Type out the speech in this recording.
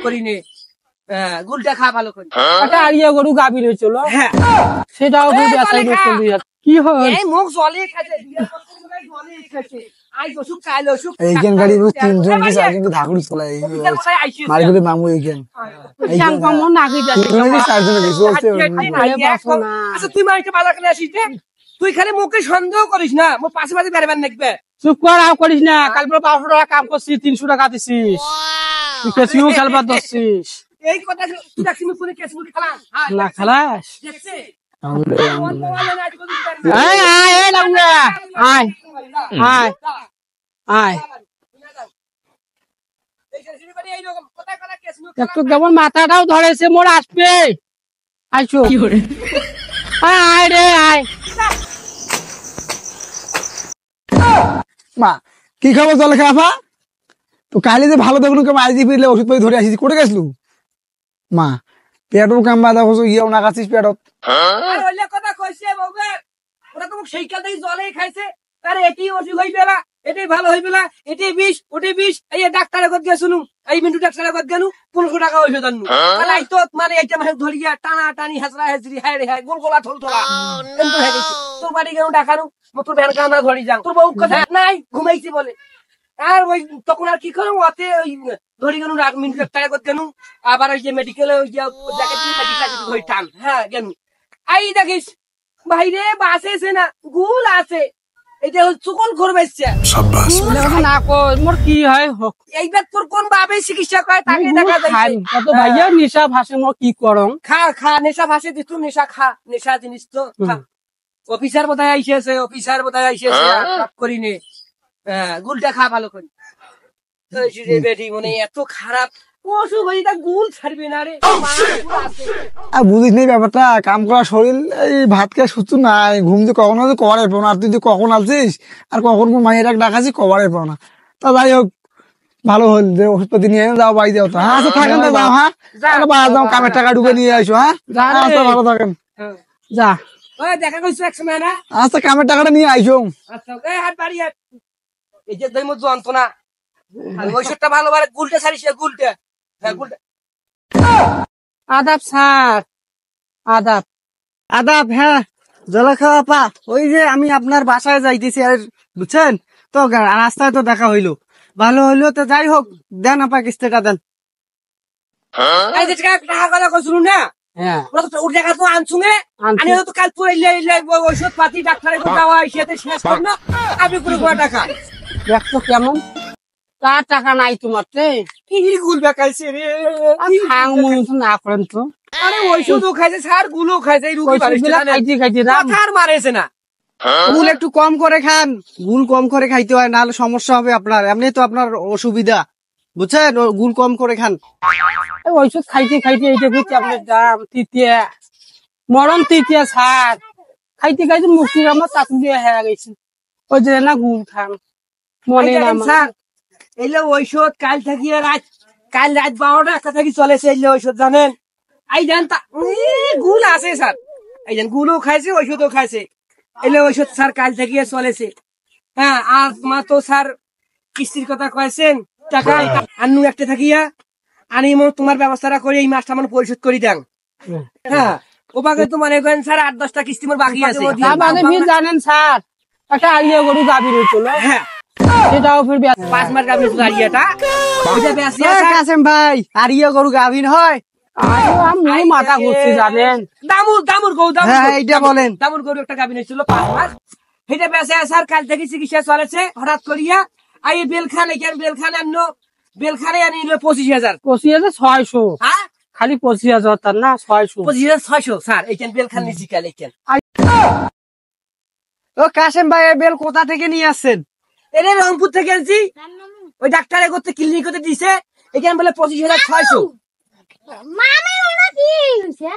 করিনি গুলটা খা ভালো করে। একটা আড়িয়া গরু গাভীর হয়েছিল সেটাও কি হয় মুখ জলে খাচ্ছে খাচ্ছে এইখান গাড়ি 3 জন কি 4 জন কি ধাকুড়ি চলাই মার্কেটে মামু এইখান কেমন নাকি আচ্ছা তুই মাইকে বাজার করে আসিস তুই খালি মুখে সন্দেহ করিস না মোর পাশে পাশে বেড়াবেন দেখবে চুপ কর আও করিস না কাল 500 টাকা কাম করছিস 300 টাকা দিছিস তুই কেসিও খেলবার দছিস এই কথা তুই রাখছিস ফোনে কেসিও খেলা না খেলাস দেখছে আয় আয় এই লাউয়া আয় আয় আয় একটু কেমন মাথাটাও ধরেছে মোর আসবে আইসো কি করে আয় রে আয় মা কি খাবো জল খাফা তো কালি যে ভালো দেখুন মারি দিয়ে ফিরলে ওষুধ পাতি ধরে আসিস কোটে গেছলু মা পেটও কামবা দেখো ইয়েও না খাচ্ছিস পেটত কথা কইছে বাবা ওরা তো সেই কাল থেকে জলেই খাইছে আরে এটি অসুখ হইবে না এটাই ভালো হইবে না এটাই বিষ ওটাই বিষ এই ডাক্তারের কথা শুনুন এই মিন্টু ডাক্তারের কথা গেলু 1500 টাকা ওষুধ আনু তাই তো মানে এটা মানে ধরিয়া টানা টানি হাসরা হাসরি হায় রে হায় গোল গোলা ঠোল ঠোলা এমন হয়ে গেছে তোর বাড়ি গেল ডাকানু তোর ভ্যান কান্দা ধরি যাও তোর বউ কথা নাই ঘুমাইছি বলে আর ওই তখন আর কি করো ওতে ওই ধরি গেল মিন্টু ডাক্তারের কথা গেলু আবার ওই যে মেডিকেলে ওই যে জায়গা দিয়ে মেডিকেল ধরি টান হ্যাঁ গেলু আই দেখিস বাইরে বাসে এসে না গুল আছে এটা চুকল করবেছে না কই মোর কি হয় এইবার তোর কোন ভাবে চিকিৎসা করে তাকে দেখা যায় কত ভাইয়া নেশা ভাসে মোর কি করং খা খা নেশা ভাসে দিস তুই নেশা খা নেশা জিনিস তো খা অফিসার বোধহয় আইসেছে অফিসার বোধহয় আইসেছে কাপ করিনি গুলটা খা ভালো করে বেটি মনে এত খারাপ অসুখ হয়ে তা গুল ছাড়বে না রে বুঝিস নি ব্যাপারটা কাম করা শরীর এই ভাত খেয়ে সুস্থ নাই ঘুম যে কখন কভারে পাবো না আর তুই কখন আসছিস আর কখন মাইয়ের ডাকাছি কভারে পাবো না তা যাই হোক ভালো হল যে ওষুধপাতি নিয়ে যাও বাড়ি যাও তো হ্যাঁ থাকেন তো যাও হ্যাঁ বাইরে যাও কামের টাকা ঢুকে নিয়ে আসো হ্যাঁ ভালো থাকেন যা দেখা করছো এক সময় না আচ্ছা কামের টাকাটা নিয়ে আইসো আচ্ছা হাত বাড়ি এই যে দৈম যন্ত্রণা ওষুধটা ভালো ভালো গুলটা ছাড়িস গুলটা আদাব স্যার আদাব আদাব হ্যাঁ জল খাওয়া পা ওই যে আমি আপনার বাসায় যাইতেছি আর বুঝছেন তো রাস্তায় তো দেখা হইলো ভালো হইলো তো যাই হোক দেন আপা কিস্তিটা দেন না ওর জায়গা তো আনছুঙে আমি তো কাল ঔষধ পাতি ডাক্তারের দেওয়া শেষ কর না আপনি কোনো টাকা দেখছো কেমন তার টাকা নাই তোমার কি গুল বেকাইছে রে না করেন তো আরে ওষুধও খাইছে সার গুলো খাইছে খাইতে সার মারেছে না গুল একটু কম করে খান গুল কম করে খাইতে হয় নাহলে সমস্যা হবে আপনার এমনি তো আপনার অসুবিধা বুঝছেন গুল কম করে খান ওষুধ খাইতে খাইতে এইটা হচ্ছে আপনার দাম তৃতীয় মরণ তৃতীয় সার খাইতে খাইতে মুক্তির আমার চাকু দিয়ে হেরা গেছে ওই যে না গুল খান মনে না স্যার এলে ঔষধ কাল থাকিয়ে কাল রাত 12টা একটা থাকি চলেছে এলে ঔষধ জানেন এই জান গুল আছে স্যার এই জান গুলও খাইছে ঔষধও খাইছে এলে ঔষধ স্যার কাল থাকিয়ে চলেছে হ্যাঁ আর তোমার তো স্যার কিস্তির কথা কয়েছেন টাকা আনু একটা থাকিয়া আনি তোমার ব্যবস্থাটা করে এই মাসটা আমার পরিশোধ করি দেন হ্যাঁ ওভাবে তো মনে করেন স্যার 8-10টা কিস্তি মোর বাকি আছে জানেন স্যার একটা আড়িয়া গরু গাভীর হয়েছিল হ্যাঁ সেটাও ফির 5 মাস গাভীর আড়িয়াটা ওইটা বেশি কাসেম ভাই আড়িয়া গরু গাভীর হয় আমি মাথা ঘুরছি জানেন দামুর গরু এইটা বলেন দামুর গরু একটা গাভীর হয়েছিল 5 মাস সেটা বেশি স্যার কাল থেকে চিকিৎসা চলেছে হঠাৎ করিয়া আই বেলখানে বেলখানে আনো বেলখানে আনিল 25,000 25,600 হ্যাঁ খালি 25,000 তার না 600 25,600 স্যার এইখান বেলখান নিচি কাল এইখান ও কাসেম ভাই বেল কোথা থেকে নিয়ে আসছেন এরে রংপুর থেকে আনছি ওই ডাক্তারে করতে ক্লিনিক করতে দিছে এখানে বলে 25,600 মামা ওটা কি হইছে